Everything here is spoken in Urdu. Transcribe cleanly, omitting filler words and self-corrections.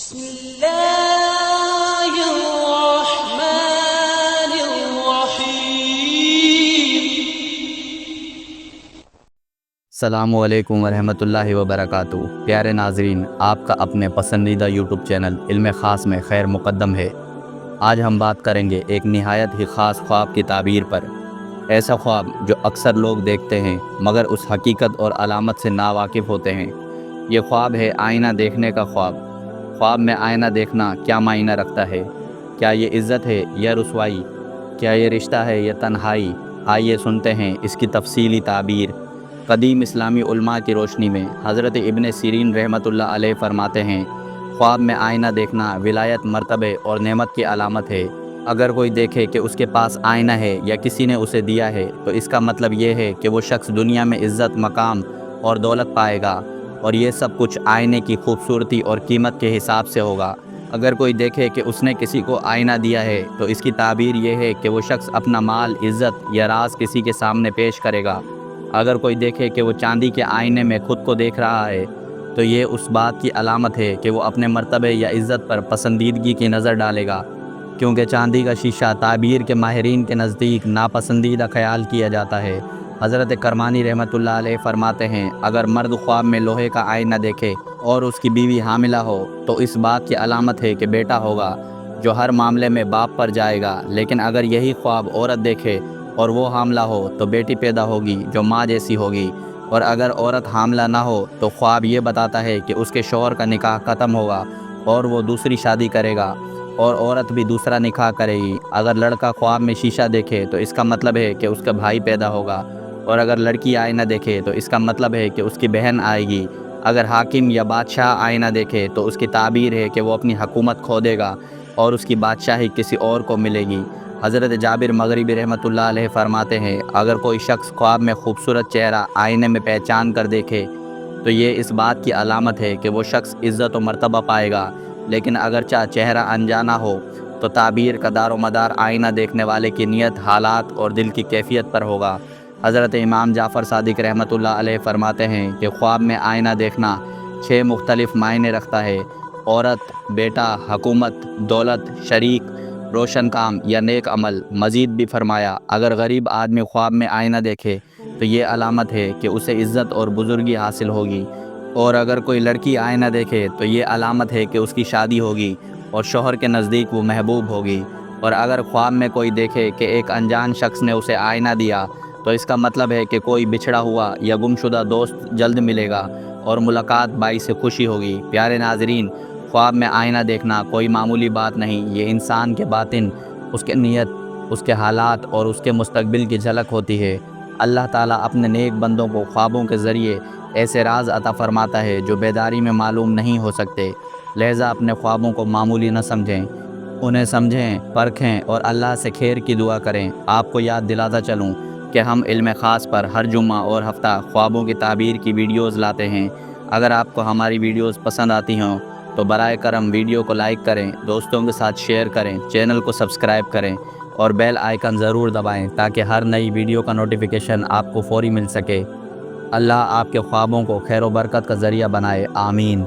بسم اللہ الرحمن الرحیم۔ السلام علیکم ورحمۃ اللہ وبرکاتہ۔ پیارے ناظرین، آپ کا اپنے پسندیدہ یوٹیوب چینل علم خاص میں خیر مقدم ہے۔ آج ہم بات کریں گے ایک نہایت ہی خاص خواب کی تعبیر پر۔ ایسا خواب جو اکثر لوگ دیکھتے ہیں مگر اس حقیقت اور علامت سے ناواقف ہوتے ہیں۔ یہ خواب ہے آئینہ دیکھنے کا خواب۔ خواب میں آئینہ دیکھنا کیا معنی رکھتا ہے؟ کیا یہ عزت ہے یا رسوائی؟ کیا یہ رشتہ ہے یا تنہائی؟ آئیے سنتے ہیں اس کی تفصیلی تعبیر۔ قدیم اسلامی علماء کی روشنی میں حضرت ابن سیرین رحمۃ اللہ علیہ فرماتے ہیں، خواب میں آئینہ دیکھنا ولایت، مرتبے اور نعمت کی علامت ہے۔ اگر کوئی دیکھے کہ اس کے پاس آئینہ ہے یا کسی نے اسے دیا ہے تو اس کا مطلب یہ ہے کہ وہ شخص دنیا میں عزت، مقام اور دولت پائے گا، اور یہ سب کچھ آئینے کی خوبصورتی اور قیمت کے حساب سے ہوگا۔ اگر کوئی دیکھے کہ اس نے کسی کو آئینہ دیا ہے تو اس کی تعبیر یہ ہے کہ وہ شخص اپنا مال، عزت یا راز کسی کے سامنے پیش کرے گا۔ اگر کوئی دیکھے کہ وہ چاندی کے آئینے میں خود کو دیکھ رہا ہے تو یہ اس بات کی علامت ہے کہ وہ اپنے مرتبے یا عزت پر پسندیدگی کی نظر ڈالے گا، کیونکہ چاندی کا شیشہ تعبیر کے ماہرین کے نزدیک ناپسندیدہ خیال کیا جاتا ہے۔ حضرت کرمانی رحمۃ اللہ علیہ فرماتے ہیں، اگر مرد خواب میں لوہے کا آئینہ دیکھے اور اس کی بیوی حاملہ ہو تو اس بات کی علامت ہے کہ بیٹا ہوگا جو ہر معاملے میں باپ پر جائے گا، لیکن اگر یہی خواب عورت دیکھے اور وہ حاملہ ہو تو بیٹی پیدا ہوگی جو ماں جیسی ہوگی، اور اگر عورت حاملہ نہ ہو تو خواب یہ بتاتا ہے کہ اس کے شوہر کا نکاح ختم ہوگا اور وہ دوسری شادی کرے گا، اور عورت بھی دوسرا نکاح کرے گی۔ اگر لڑکا خواب میں شیشہ دیکھے تو اس کا مطلب ہے کہ اس کا بھائی پیدا ہوگا، اور اگر لڑکی آئینہ دیکھے تو اس کا مطلب ہے کہ اس کی بہن آئے گی۔ اگر حاکم یا بادشاہ آئینہ دیکھے تو اس کی تعبیر ہے کہ وہ اپنی حکومت کھو دے گا اور اس کی بادشاہی کسی اور کو ملے گی۔ حضرت جابر مغربی رحمۃ اللہ علیہ فرماتے ہیں، اگر کوئی شخص خواب میں خوبصورت چہرہ آئینے میں پہچان کر دیکھے تو یہ اس بات کی علامت ہے کہ وہ شخص عزت و مرتبہ پائے گا، لیکن اگرچہ چہرہ انجانا ہو تو تعبیر کا دار و مدار آئینہ دیکھنے والے کی نیت، حالات اور دل کی کیفیت پر ہوگا۔ حضرت امام جعفر صادق رحمۃ اللہ علیہ فرماتے ہیں کہ خواب میں آئینہ دیکھنا 6 مختلف معنی رکھتا ہے: عورت، بیٹا، حکومت، دولت، شریک، روشن کام یا نیک عمل۔ مزید بھی فرمایا، اگر غریب آدمی خواب میں آئینہ دیکھے تو یہ علامت ہے کہ اسے عزت اور بزرگی حاصل ہوگی، اور اگر کوئی لڑکی آئینہ دیکھے تو یہ علامت ہے کہ اس کی شادی ہوگی اور شوہر کے نزدیک وہ محبوب ہوگی، اور اگر خواب میں کوئی دیکھے کہ ایک انجان شخص نے اسے آئینہ دیا تو اس کا مطلب ہے کہ کوئی بچھڑا ہوا یا گمشدہ دوست جلد ملے گا اور ملاقات باعث خوشی ہوگی۔ پیارے ناظرین، خواب میں آئینہ دیکھنا کوئی معمولی بات نہیں، یہ انسان کے باطن، اس کے نیت، اس کے حالات اور اس کے مستقبل کی جھلک ہوتی ہے۔ اللہ تعالیٰ اپنے نیک بندوں کو خوابوں کے ذریعے ایسے راز عطا فرماتا ہے جو بیداری میں معلوم نہیں ہو سکتے، لہذا اپنے خوابوں کو معمولی نہ سمجھیں، انہیں سمجھیں، پرکھیں اور اللہ سے خیر کی دعا کریں۔ آپ کو یاد دلاتا چلوں کہ ہم علم خاص پر ہر جمعہ اور ہفتہ خوابوں کی تعبیر کی ویڈیوز لاتے ہیں۔ اگر آپ کو ہماری ویڈیوز پسند آتی ہوں تو برائے کرم ویڈیو کو لائک کریں، دوستوں کے ساتھ شیئر کریں، چینل کو سبسکرائب کریں اور بیل آئیکن ضرور دبائیں تاکہ ہر نئی ویڈیو کا نوٹیفیکیشن آپ کو فوری مل سکے۔ اللہ آپ کے خوابوں کو خیر و برکت کا ذریعہ بنائے، آمین۔